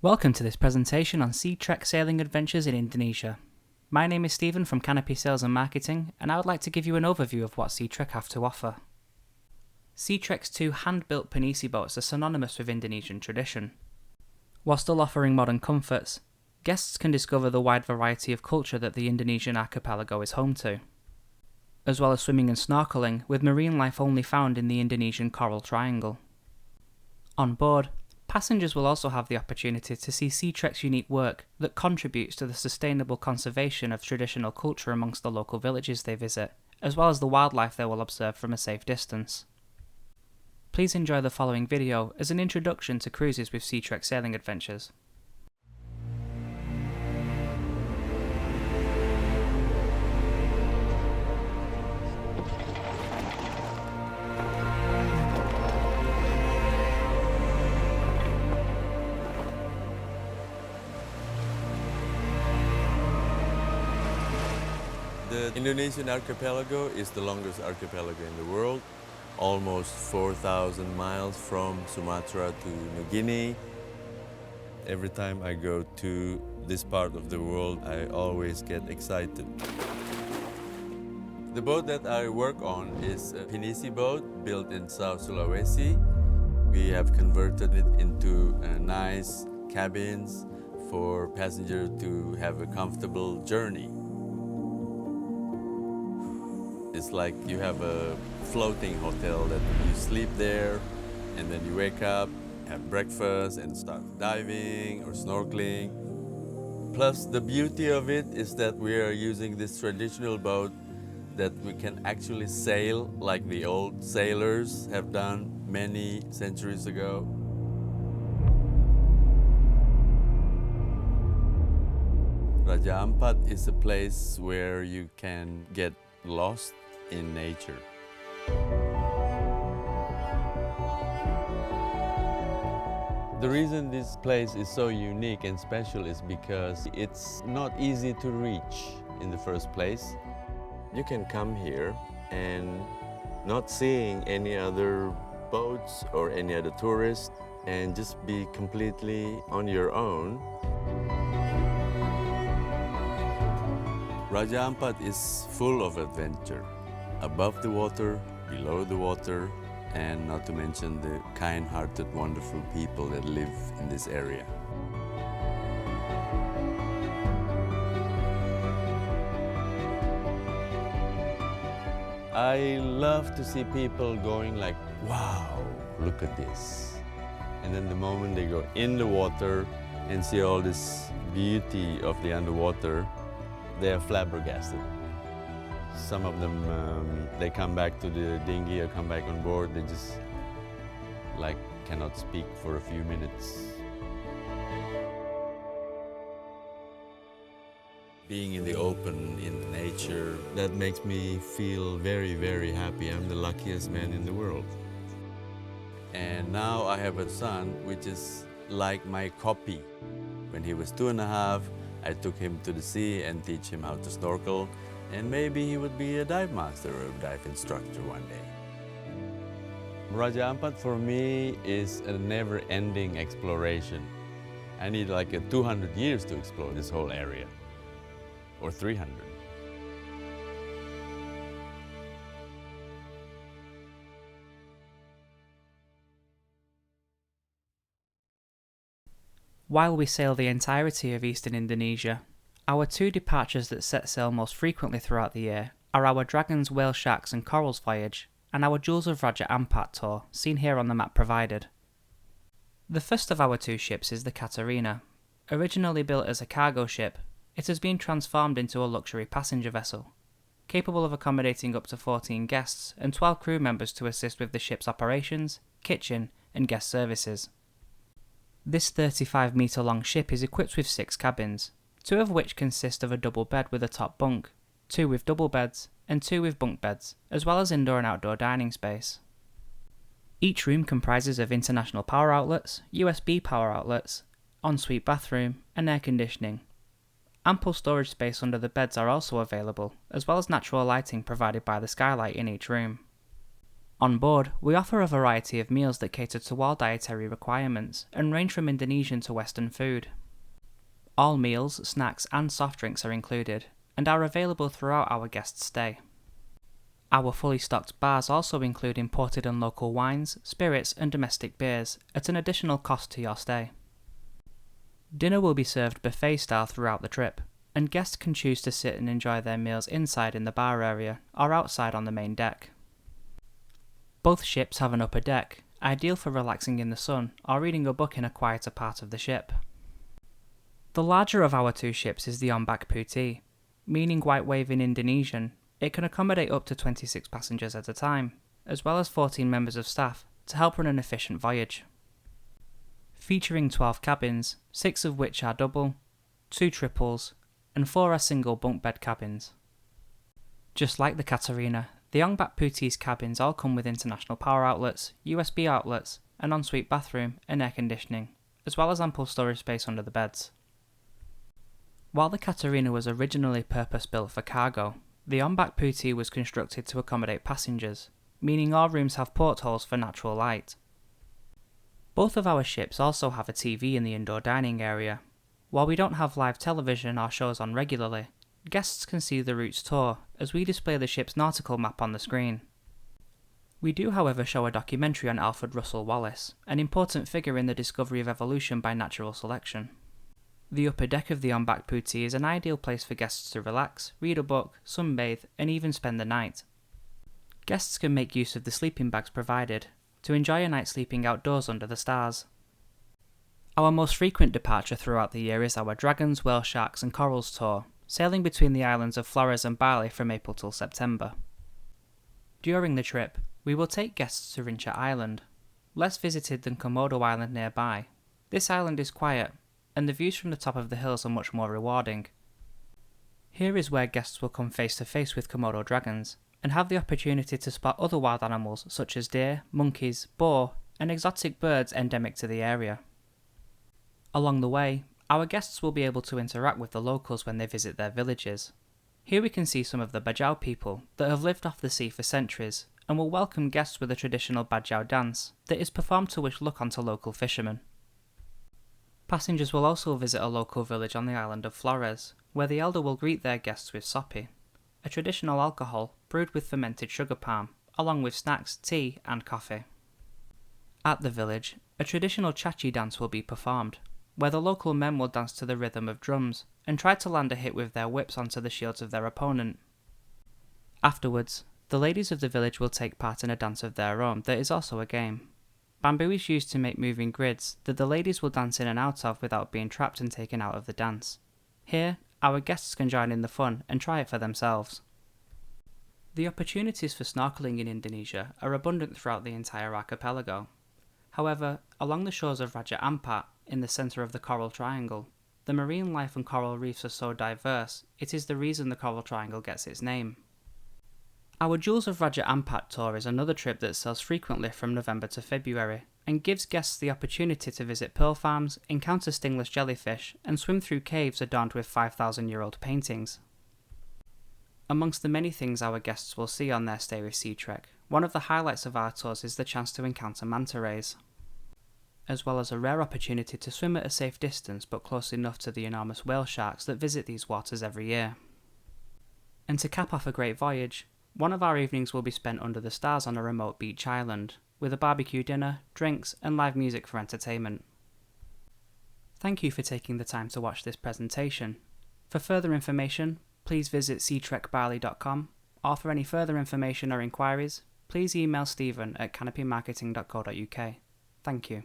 Welcome to this presentation on SeaTrek Sailing Adventures in Indonesia. My name is Stephen from Canopy Sales and Marketing, and I would like to give you an overview of what SeaTrek have to offer. SeaTrek's two hand-built pinisi boats are synonymous with Indonesian tradition. While still offering modern comforts, guests can discover the wide variety of culture that the Indonesian archipelago is home to, as well as swimming and snorkeling with marine life only found in the Indonesian Coral Triangle. On board, passengers will also have the opportunity to see SeaTrek's unique work that contributes to the sustainable conservation of traditional culture amongst the local villages they visit, as well as the wildlife they will observe from a safe distance. Please enjoy the following video as an introduction to cruises with SeaTrek Sailing Adventures. The Indonesian archipelago is the longest archipelago in the world, almost 4,000 miles from Sumatra to New Guinea. Every time I go to this part of the world, I always get excited. The boat that I work on is a pinisi boat built in South Sulawesi. We have converted it into nice cabins for passengers to have a comfortable journey. It's like you have a floating hotel that you sleep there and then you wake up, have breakfast and start diving or snorkeling. Plus the beauty of it is that we are using this traditional boat that we can actually sail like the old sailors have done many centuries ago. Raja Ampat is a place where you can get lost in nature. The reason this place is so unique and special is because it's not easy to reach in the first place. You can come here and not seeing any other boats or any other tourists and just be completely on your own. Raja Ampat is full of adventure, above the water, below the water, and not to mention the kind-hearted, wonderful people that live in this area. I love to see people going like, wow, look at this. And then the moment they go in the water and see all this beauty of the underwater, they are flabbergasted. Some of them, they come back to the dinghy or come back on board, they just like cannot speak for a few minutes. Being in the open, in nature, that makes me feel very, very happy. I'm the luckiest man in the world. And now I have a son, which is like my copy. When he was 2.5, I took him to the sea and teach him how to snorkel, and maybe he would be a dive master or a dive instructor one day. Raja Ampat for me is a never-ending exploration. I need like 200 years to explore this whole area, or 300. While we sail the entirety of eastern Indonesia, our two departures that set sail most frequently throughout the year are our Dragons, Whale Sharks and Corals voyage and our Jewels of Raja Ampat tour, seen here on the map provided. The first of our two ships is the Katarina. Originally built as a cargo ship, it has been transformed into a luxury passenger vessel, capable of accommodating up to 14 guests and 12 crew members to assist with the ship's operations, kitchen and guest services. This 35-metre-long ship is equipped with 6 cabins, 2 of which consist of a double bed with a top bunk, 2 with double beds, and 2 with bunk beds, as well as indoor and outdoor dining space. Each room comprises of international power outlets, USB power outlets, ensuite bathroom, and air conditioning. Ample storage space under the beds are also available, as well as natural lighting provided by the skylight in each room. On board, we offer a variety of meals that cater to all dietary requirements and range from Indonesian to Western food. All meals, snacks and soft drinks are included and are available throughout our guest stay. Our fully stocked bars also include imported and local wines, spirits and domestic beers at an additional cost to your stay. Dinner will be served buffet style throughout the trip, and guests can choose to sit and enjoy their meals inside in the bar area or outside on the main deck. Both ships have an upper deck, ideal for relaxing in the sun or reading a book in a quieter part of the ship. The larger of our two ships is the Ombak Putih, meaning white wave in Indonesian. It can accommodate up to 26 passengers at a time, as well as 14 members of staff to help run an efficient voyage. Featuring 12 cabins, 6 of which are double, 2 triples, and 4 are single bunk bed cabins. Just like the Katarina, the Ombak Putih's cabins all come with international power outlets, USB outlets, an ensuite bathroom and air conditioning, as well as ample storage space under the beds. While the Katarina was originally purpose-built for cargo, the Ombak Putih was constructed to accommodate passengers, meaning all rooms have portholes for natural light. Both of our ships also have a TV in the indoor dining area. While we don't have live television or shows on regularly, guests can see the route's tour as we display the ship's nautical map on the screen. We do, however, show a documentary on Alfred Russel Wallace, an important figure in the discovery of evolution by natural selection. The upper deck of the Ombak Putih is an ideal place for guests to relax, read a book, sunbathe, and even spend the night. Guests can make use of the sleeping bags provided to enjoy a night sleeping outdoors under the stars. Our most frequent departure throughout the year is our Dragons, Whale Sharks and Corals tour, sailing between the islands of Flores and Bali from April till September. During the trip, we will take guests to Rinca Island, less visited than Komodo Island nearby. This island is quiet, and the views from the top of the hills are much more rewarding. Here is where guests will come face to face with Komodo dragons, and have the opportunity to spot other wild animals such as deer, monkeys, boar, and exotic birds endemic to the area. Along the way, our guests will be able to interact with the locals when they visit their villages. Here we can see some of the Bajau people that have lived off the sea for centuries, and will welcome guests with a traditional Bajau dance that is performed to wish luck onto local fishermen. Passengers will also visit a local village on the island of Flores, where the elder will greet their guests with sopi, a traditional alcohol brewed with fermented sugar palm, along with snacks, tea and coffee. At the village, a traditional chachi dance will be performed, where the local men will dance to the rhythm of drums and try to land a hit with their whips onto the shields of their opponent. Afterwards, the ladies of the village will take part in a dance of their own that is also a game. Bamboo is used to make moving grids that the ladies will dance in and out of without being trapped and taken out of the dance. Here, our guests can join in the fun and try it for themselves. The opportunities for snorkeling in Indonesia are abundant throughout the entire archipelago. However, along the shores of Raja Ampat, in the centre of the Coral Triangle, the marine life and coral reefs are so diverse, it is the reason the Coral Triangle gets its name. Our Jewels of Raja Ampat tour is another trip that sails frequently from November to February, and gives guests the opportunity to visit pearl farms, encounter stingless jellyfish, and swim through caves adorned with 5,000-year-old paintings. Amongst the many things our guests will see on their stay with SeaTrek, one of the highlights of our tours is the chance to encounter manta rays, as well as a rare opportunity to swim at a safe distance but close enough to the enormous whale sharks that visit these waters every year. And to cap off a great voyage, one of our evenings will be spent under the stars on a remote beach island, with a barbecue dinner, drinks, and live music for entertainment. Thank you for taking the time to watch this presentation. For further information, please visit seatrekbali.com, or for any further information or inquiries, please email Stephen at canopymarketing.co.uk. Thank you.